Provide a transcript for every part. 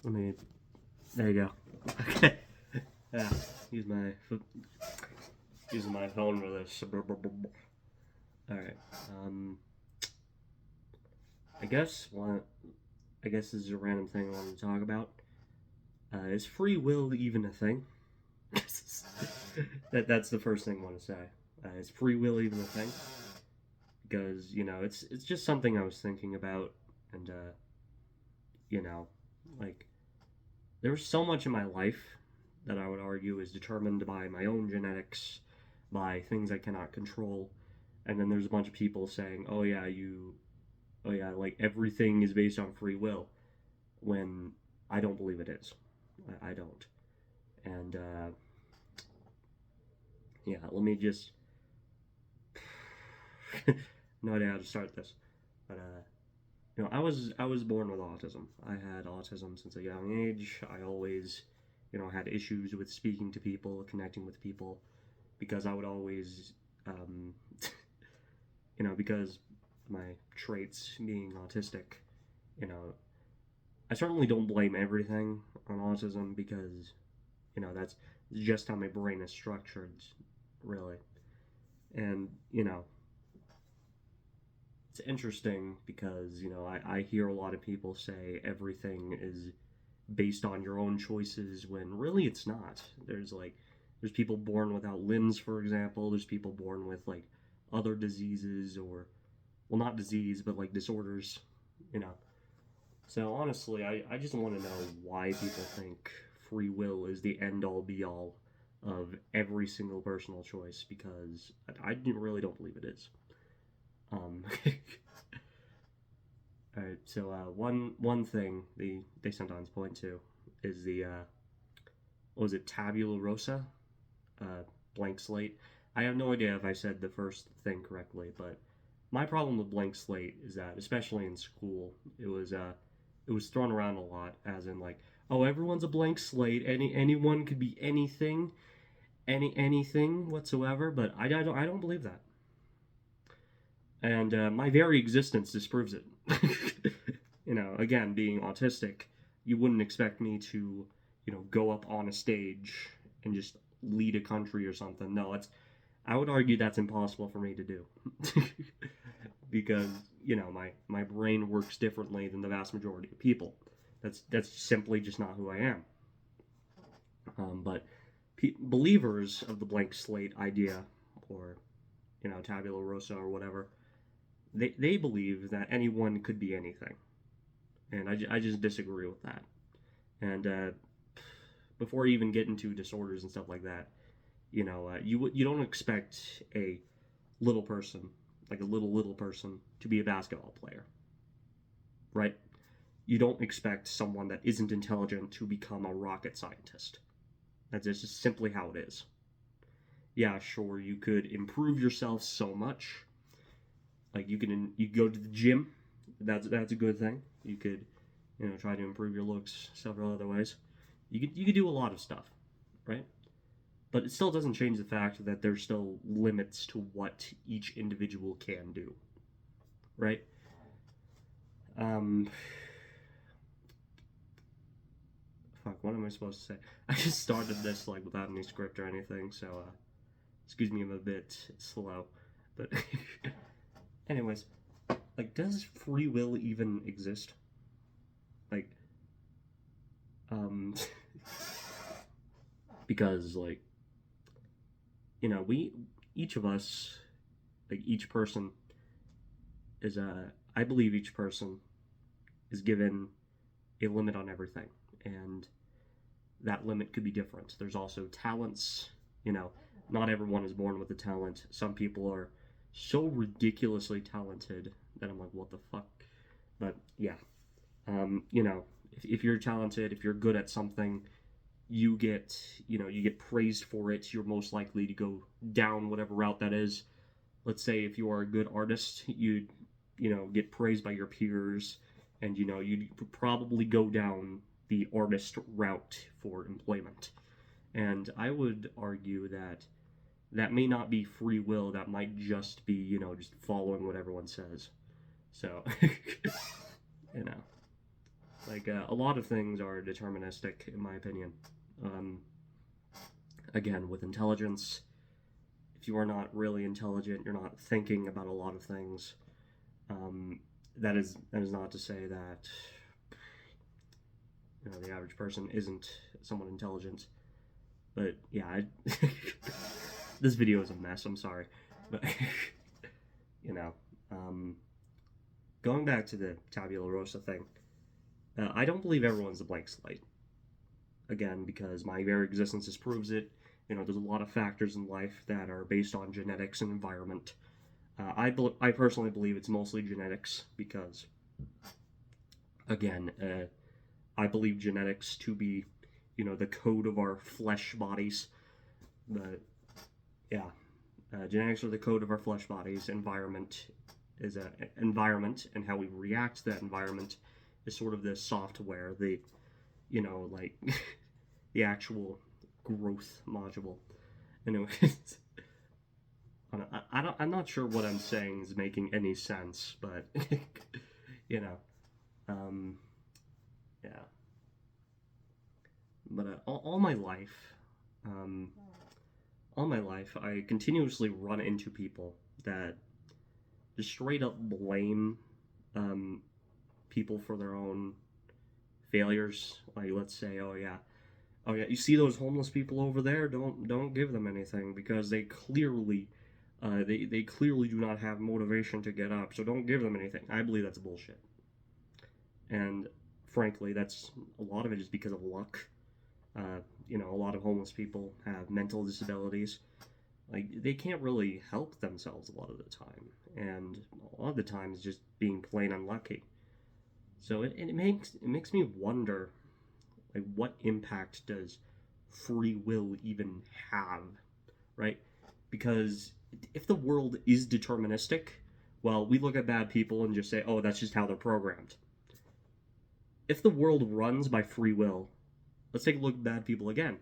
Let me. There you go. Okay. Yeah. Use my using my phone for this. All right. Um. I guess one. I guess this is a random thing I wanted to talk about. Is free will even a thing? That's the first thing I want to say. Is free will even a thing? Because it's just something I was thinking about, and you know, like there's so much in my life that I would argue is determined by my own genetics, by things I cannot control, and then there's a bunch of people saying, oh yeah, like everything is based on free will, when I don't believe it is. I don't, and yeah, let me just no idea how to start this, but I was born with autism. I had autism since a young age. I always, had issues with speaking to people, connecting with people, because I would always, um, because my traits being autistic, you know, I certainly don't blame everything on autism because, that's just how my brain is structured, really. And, it's interesting because, I hear a lot of people say everything is based on your own choices when really it's not. There's people born without limbs, for example. There's people born with like other diseases, or well, not disease, but like disorders, you know. So honestly, I just want to know why people think free will is the end all be all of every single personal choice, because I really don't believe it is. Um, all right, so one thing they sometimes point to is the what was it, tabula rasa, uh, blank slate. I have no idea if I said the first thing correctly, but my problem with blank slate is that, especially in school, it was thrown around a lot, as in like, oh, everyone's a blank slate. Anyone could be anything, anything whatsoever. But I don't believe that, and my very existence disproves it. Again, being autistic, you wouldn't expect me to, go up on a stage and just lead a country or something. No, I would argue that's impossible for me to do. Because, my brain works differently than the vast majority of people. That's simply just not who I am. But believers of the blank slate idea, or, tabula rasa or whatever, they believe that anyone could be anything. And I just disagree with that. And before you even get into disorders and stuff like that, you don't expect a little person, like a little person, to be a basketball player, right? You don't expect someone that isn't intelligent to become a rocket scientist. That's just simply how it is. Yeah, sure, you could improve yourself so much. Like you go to the gym. That's a good thing. You could, try to improve your looks several other ways. You could do a lot of stuff, right? But it still doesn't change the fact that there's still limits to what each individual can do, right? Um, fuck, what am I supposed to say? I just started this like without any script or anything, so excuse me, I'm a bit slow. But anyways, like, does free will even exist? Like, um, because like, we each of us, like each person is I believe each person is given a limit on everything, and that limit could be different. There's also talents. You know, not everyone is born with a talent. Some people are so ridiculously talented that I'm like, what the fuck? But yeah, if you're talented, if you're good at something, you get praised for it. You're most likely to go down whatever route that is. Let's say if you are a good artist, you'd get praised by your peers, and you'd probably go down the artist route for employment. And I would argue that that may not be free will. That might just be just following what everyone says. So you know Like, a lot of things are deterministic, in my opinion. Um, Again, with intelligence, if you are not really intelligent, you're not thinking about a lot of things. Um, that is not to say that the average person isn't somewhat intelligent. But yeah, this video is a mess. I'm sorry, but you know, um, going back to the tabula rasa thing, I don't believe everyone's a blank slate. Again, because my very existence just proves it. There's a lot of factors in life that are based on genetics and environment. I personally believe it's mostly genetics because, again, I believe genetics to be, the code of our flesh bodies. But yeah, genetics are the code of our flesh bodies. Environment is a environment, and how we react to that environment is sort of the software, like the actual growth module. Anyways, I'm not sure what I'm saying is making any sense, but you know, um, yeah. But um, all my life, I continuously run into people that just straight up blame um, people for their own failures. Like, let's say, oh yeah, you see those homeless people over there? Don't give them anything because they clearly, they clearly do not have motivation to get up. So don't give them anything. I believe that's bullshit. And frankly, that's a lot of it is because of luck. A lot of homeless people have mental disabilities. Like, they can't really help themselves a lot of the time, and a lot of the time it's just being plain unlucky. So it makes me wonder, like, what impact does free will even have, right? Because if the world is deterministic, well, we look at bad people and just say, oh, that's just how they're programmed. If the world runs by free will, let's take a look at bad people again.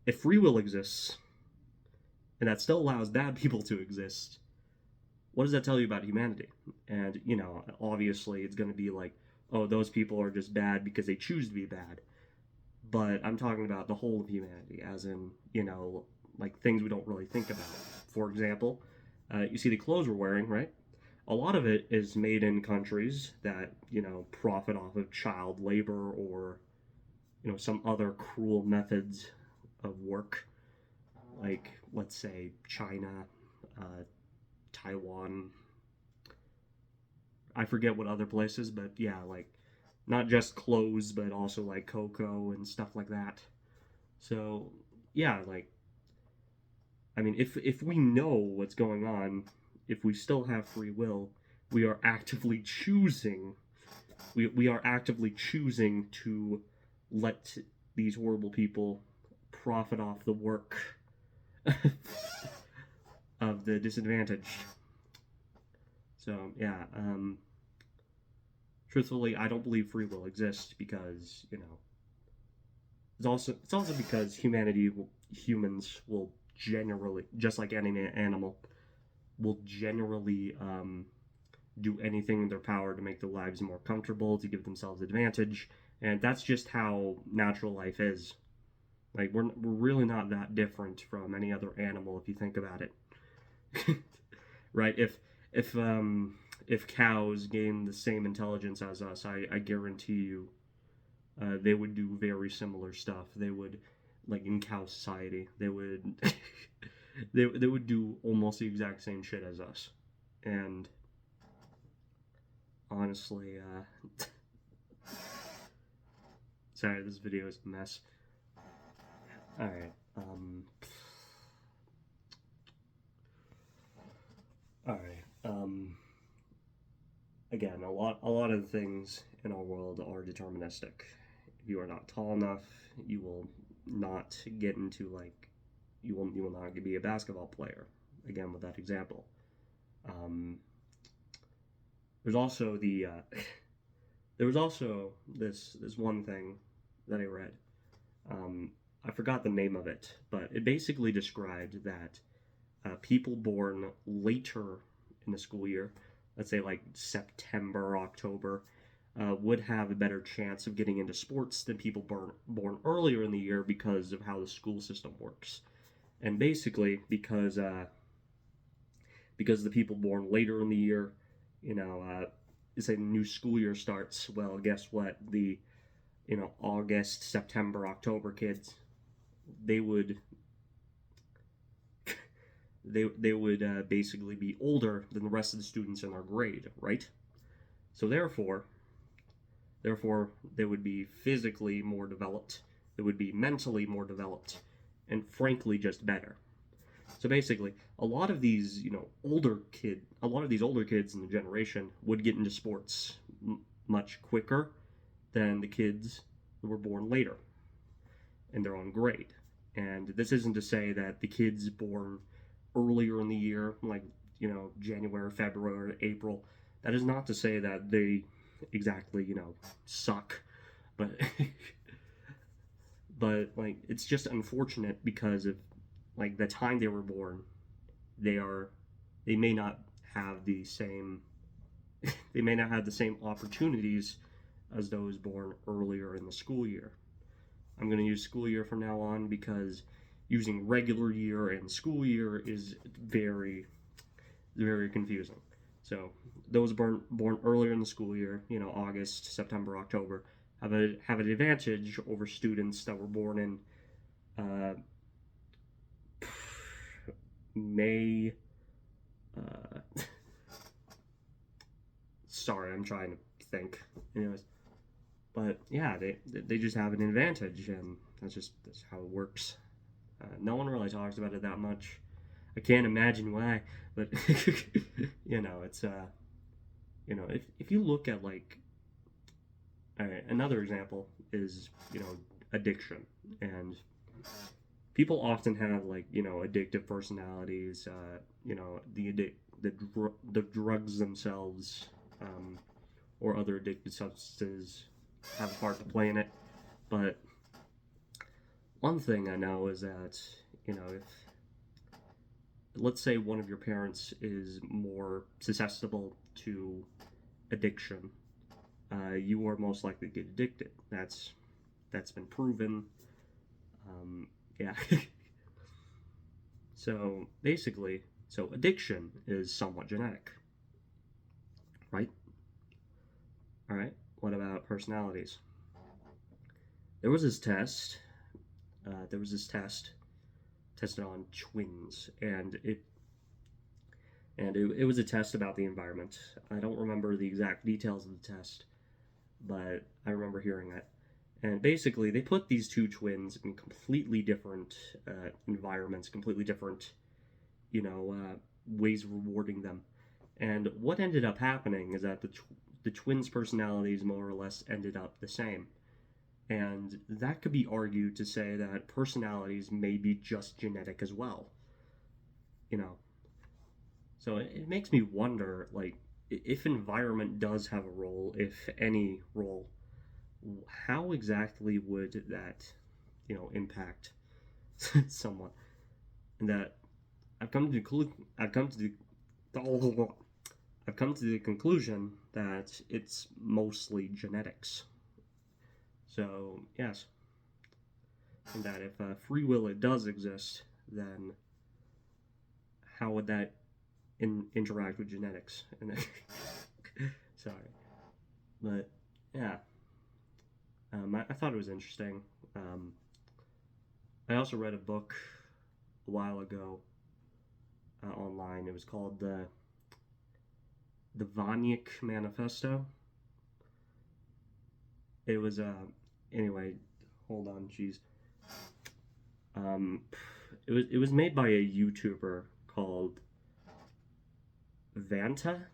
If free will exists, and that still allows bad people to exist, what does that tell you about humanity? And, obviously it's going to be like, oh, those people are just bad because they choose to be bad. But I'm talking about the whole of humanity, as in, like things we don't really think about. For example, you see the clothes we're wearing, right? A lot of it is made in countries that, profit off of child labor or, some other cruel methods of work. Like, let's say, China, uh, Taiwan. I forget what other places, but yeah, like, not just clothes, but also like cocoa and stuff like that. So, yeah, like, I mean, if we know what's going on, if we still have free will, we are actively choosing. We are actively choosing to let these horrible people profit off the work of the disadvantaged. So yeah, truthfully, I don't believe free will exists because it's also because humans will generally, just like any animal, will generally do anything in their power to make their lives more comfortable, to give themselves advantage, and that's just how natural life is. Like, we're really not that different from any other animal if you think about it. Right? If cows gain the same intelligence as us, I guarantee you, they would do very similar stuff. They would, like in cow society, they would they would do almost the exact same shit as us. And honestly, sorry, this video is a mess. All right. All right. Again, a lot of things in our world are deterministic. If you are not tall enough, you will not get into, like, you will not be a basketball player. Again, with that example. Um, there's also there was also this one thing that I read. I forgot the name of it, but it basically described that people born later in the school year, let's say like September, October, would have a better chance of getting into sports than people born earlier in the year because of how the school system works. And basically, because the people born later in the year, say the new school year starts, well, guess what? The August, September, October kids, they would they would basically be older than the rest of the students in their grade, right? So therefore, they would be physically more developed, they would be mentally more developed, and frankly, just better. So basically, a lot of these older kids in the generation would get into sports much quicker than the kids who were born later in their own grade. And this isn't to say that the kids born earlier in the year, like January, February, April, that is not to say that they exactly suck, but but like it's just unfortunate because of like the time they were born. They may not have the same they may not have the same opportunities as those born earlier in the school year. I'm going to use school year from now on because using regular year and school year is very, very confusing. So those born earlier in the school year, August, September, October, have an advantage over students that were born in uh, May. Sorry, I'm trying to think. Anyways, but yeah, they just have an advantage, and that's how it works. No one really talks about it that much. I can't imagine why, but it's if you look at like, all right, another example is addiction, and people often have like addictive personalities. The drugs themselves, or other addictive substances have a part to play in it. But one thing I know is that if let's say one of your parents is more susceptible to addiction, you are most likely to get addicted. That's been proven. Yeah. So basically, addiction is somewhat genetic, right? All right. What about personalities? There was this test. Tested on twins, and it was a test about the environment. I don't remember the exact details of the test, but I remember hearing it. And basically, they put these two twins in completely different environments, completely different, ways of rewarding them. And what ended up happening is that the twins' personalities more or less ended up the same. And that could be argued to say that personalities may be just genetic as well. You know, so it makes me wonder, like, if environment does have a role, if any role, how exactly would that, impact someone? And that I've come to the I've come to the conclusion that it's mostly genetics. So yes, and that if free will it does exist, then how would that interact with genetics? And sorry, but yeah, I thought it was interesting. Um, I also read a book a while ago online. It was called the Vonyik Manifesto. It was anyway. Hold on, jeez. Um, it was made by a YouTuber called Vanta.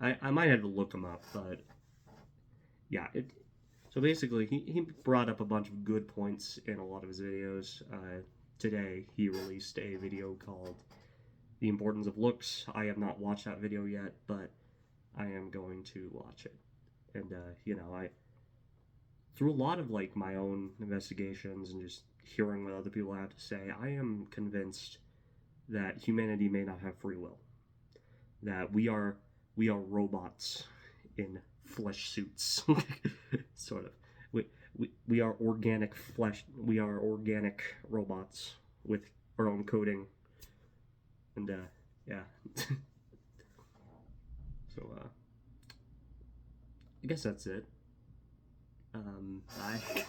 I might have to look him up, but yeah, so basically, he brought up a bunch of good points in a lot of his videos. Today, he released a video called The Importance of Looks. I have not watched that video yet, but I am going to watch it. And, through a lot of, like, my own investigations and just hearing what other people have to say, I am convinced that humanity may not have free will. That we are robots in flesh suits, sort of. We are organic flesh. We are organic robots with our own coding, and yeah. So I guess that's it. Bye.